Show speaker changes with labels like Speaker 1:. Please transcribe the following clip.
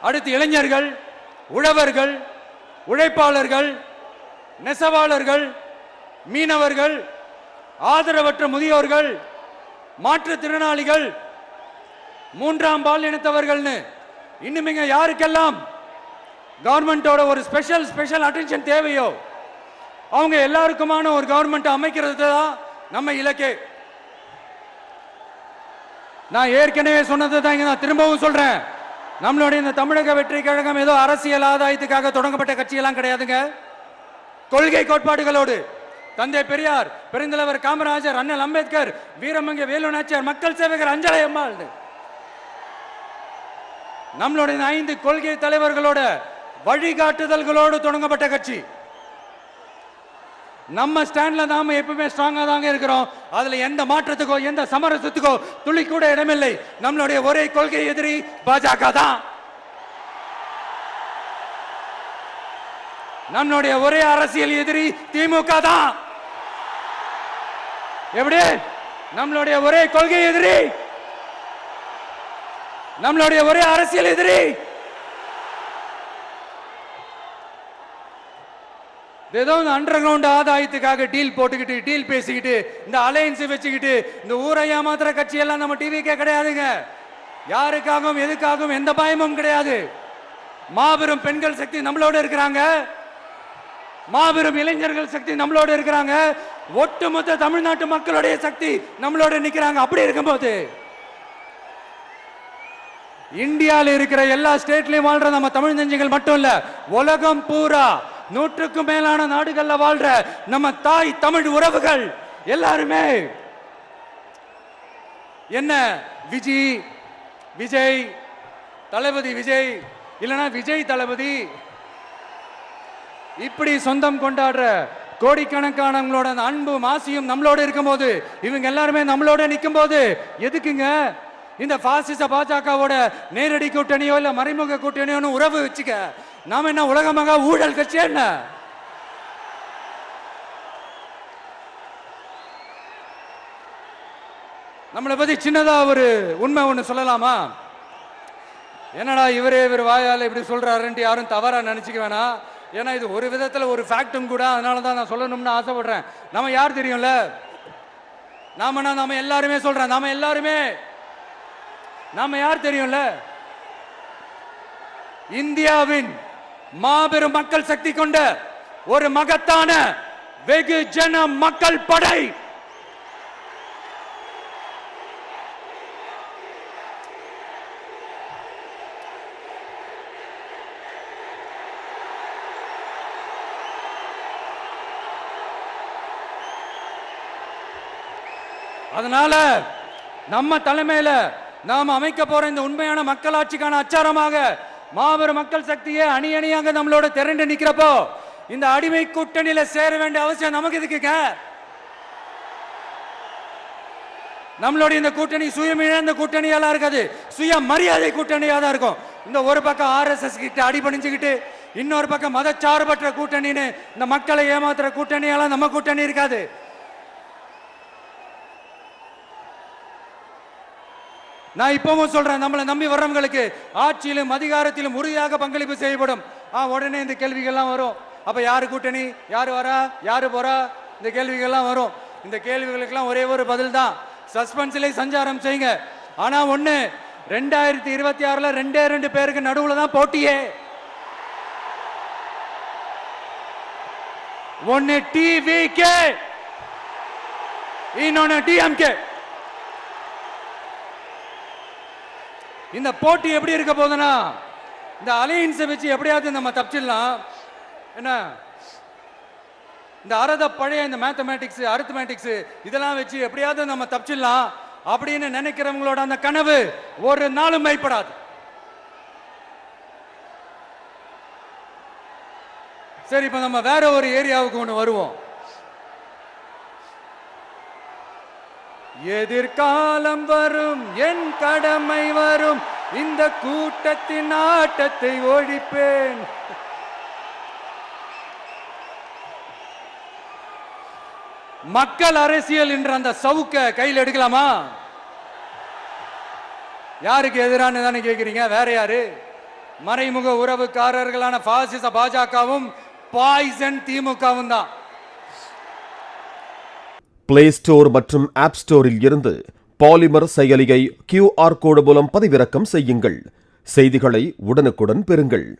Speaker 1: அடுத்து இளைஞர்கள், உழவர்கள், உழைப்பாளர்கள், நெசவாளர்கள், மீனவர்கள், ஆதரவற்ற முதியோர்கள், மாற்றுத்திறனாளிகள், மூன்றாம் பால் இனத்தவர்கள்னு இன்னும் இங்க யாருக்கெல்லாம் கவர்மெண்டோட ஒரு ஸ்பெஷல் அட்டென்ஷன் தேவையோ அவங்க எல்லாருக்குமான ஒரு கவர்மெண்ட் அமைக்கிறது தான் நம்ம இலக்கே. நான் ஏற்கனவே சொன்னது தான் இங்க நான் திரும்பவும் சொல்றேன். நம்மளுடைய இந்த தமிழக வெற்றி கழகம் ஏதோ அரசியல் ஆதாயத்துக்காக தொடங்கப்பட்ட கட்சியெல்லாம் கிடையாதுங்க. கொள்கை கோட்பாடுகளோடு தந்தை பெரியார், பெருந்தலைவர் காமராஜர், அண்ணல் அம்பேத்கர், வீரமங்க வேலு நாச்சியார், மக்கள் சேவகர் அஞ்சலை அம்மாள், நம்மளுடைய 5 கொள்கை தலைவர்களோட வழிகாட்டுதல்களோடு தொடங்கப்பட்ட கட்சி. நம்ம ஸ்டாண்ட்ல நாம எப்பவுமே ஸ்ட்ராங்கா தாங்க இருக்கிறோம். அதுல எந்த மாற்றத்துக்கோ எந்த சமரசத்துக்கோ துளி கூட இடமில்லை. நம்மளுடைய ஒரே கொள்கை எதிரி பாஜக தான். நம்மளுடைய ஒரே அரசியல் எதிரி திமுக தான். எப்படி? நம்மளுடைய ஒரே கொள்கை எதிரி, நம்மளுடைய ஒரே அரசியல் எதிரி ஏதோ அண்டர் கிரவுண்ட் ஆதாயத்துக்காக டீல் போட்டுக்கிட்டு டீல் பேசிக்கிட்டு இந்த அலையன்ஸ் வச்சுக்கிட்டு இந்த ஊரை ஏமாத்துற கட்சி எல்லாம் நம்ம டிவிக்கே கிடையாதுங்க. யாருக்காகவும் எதுக்காகவும் எந்த பயமும் கிடையாது. மாபெரும் பெண்கள் சக்தி நம்மளோட இருக்கிறாங்க, மாபெரும் இளைஞர்கள் சக்தி நம்மளோட இருக்கிறாங்க, ஒட்டுமொத்த தமிழ்நாட்டு மக்களுடைய சக்தி நம்மளோட நிக்கிறாங்க. அப்படி இருக்கும்போது இந்தியாவில் இருக்கிற எல்லா ஸ்டேட்லயும் வாழ்ற நம்ம தமிழ் நெஞ்சங்கள் மட்டும் இல்ல, உலகம் பூரா 100க்கும் மேலான நாடுகள்ல வாழ்ற நம்ம தாய் தமிழ் உறவுகள் எல்லாருமே என்ன விஜய் தளபதி விஜய் இல்லனா விஜய் தளபதி இப்படி சொந்தம் கொண்டாடுற கோடிக்கணக்கானவங்களோட அன்பு மாசியும் நம்மளோட இருக்கும்போது, இவங்க எல்லாருமே நம்மளோட நிற்கும் போது எதுக்குங்க இந்த பாசிச பாஜகவோட நேரடி கூட்டணியோ இல்ல மறைமுக கூட்டணியோ உறவு வச்சுக்க? நாம என்ன உலகமாக ஊழல் கட்சி? என்ன நம்மளை பத்தி சின்னதா ஒரு உண்மை ஒண்ணு சொல்லலாமா? என்னடா இவர் வாயால இப்படி சொல்றாருன்ட்டு யாரும் தவறா நினைச்சுக்க வேணாம். ஏன்னா இது ஒரு விதத்துல ஒரு ஃபேக்டும் கூட. அதனாலதான் நான் சொல்லணும்னு ஆசைப்படுறேன். நம்ம யார் தெரியும்ல? நாம எல்லாருமே சொல்றேன். நாம யார் தெரியும்ல? இந்தியாவின் மாபெரும் மக்கள் சக்தி கொண்ட ஒரு மகத்தான வெகுஜன மக்கள் படை. அதனால நம்ம தலைமையில நாம் அமைக்க போற இந்த உண்மையான மக்களாட்சிக்கான அச்சாரமாக மாபெரும் மக்கள் சக்தியே அணி அணியாக நம்மளோட திரண்டு நிக்கிறப்போ இந்த அடிமை கூட்டணியில சேர வேண்டிய அவசியம் நமக்கு எதுக்குங்க? நம்மளுடைய இந்த கூட்டணி சுயமிழந்த கூட்டணியெல்லாம் இருக்காது, சுய மரியாதை கூட்டணியா தான் இருக்கும். இந்த ஒரு பக்கம் RSS கிட்ட அடிபணிஞ்சுக்கிட்டு, இன்னொரு பக்கம் மதச்சார்பற்ற கூட்டணின்னு இந்த மக்களை ஏமாத்துற கூட்டணியெல்லாம் நம்ம கூட்டணி இருக்காது. நான் இப்பவும் சொல்றேன், நம்மளை நம்பி வர்றவங்களுக்கு ஆட்சியிலும் அதிகாரத்திலும் உறுதியாக பங்களிப்பு செய்யப்படும். உடனே இந்த கேள்விகள்லாம் வரும். அப்ப யாரு கூட்டணி, யாரு வரா, யாரு போறா, இந்த கேள்விகள்லாம் வரும். இந்த கேள்விகளுக்கெல்லாம் ஒரே ஒரு பதில் தான், சஸ்பென்ஸ்ல சஞ்சாரம் செய்யுங்க. ஆனா ஒண்ணு, 2026ல 2 பேருக்கு நடுவுல தான் போட்டியே. ஒன்னு TVK, இன்னொன்னு DMK. இந்த போட்டி எப்படி இருக்க போதுன்னா, இந்த அலையன்ஸை வச்சு எப்படியாவது நம்ம தப்பிச்சிடலாம். என்ன இந்த அறத பழைய இந்த மேத்தமேட்டிக்ஸ் அரித்மேட்டிக்ஸ் இதெல்லாம் வச்சு எப்படியாவது நம்ம தப்பிச்சிடலாம் அப்படின்னு நினைக்கிறவங்களோட அந்த கனவு ஒரு நாளும் மைப்படாது. சரி, இப்ப நம்ம வேற ஒரு ஏரியாவுக்கு ஒன்று வருவோம். எதிர்காலம் வரும், என் கடமை வரும், இந்த கூட்டத்தின் ஆட்டத்தை ஒழிப்பேன். மக்கள் அரசியல் என்ற அந்த சவுக்க கையில் எடுக்கலாமா? யாருக்கு எதிரான தானே கேட்கிறீங்க? வேற யாரு? மறைமுக உறவுக்காரர்களான பாசிச பாஜகவும் பாய்சன் திமுகவும் தான்.
Speaker 2: பிளே ஸ்டோர் மற்றும் ஆப் ஸ்டோரில் இருந்து பாலிமர் செயலியை QR கோடு மூலம் பதிவிறக்கம் செய்யுங்கள். செய்திகளை உடனுக்குடன் பெறுங்கள்.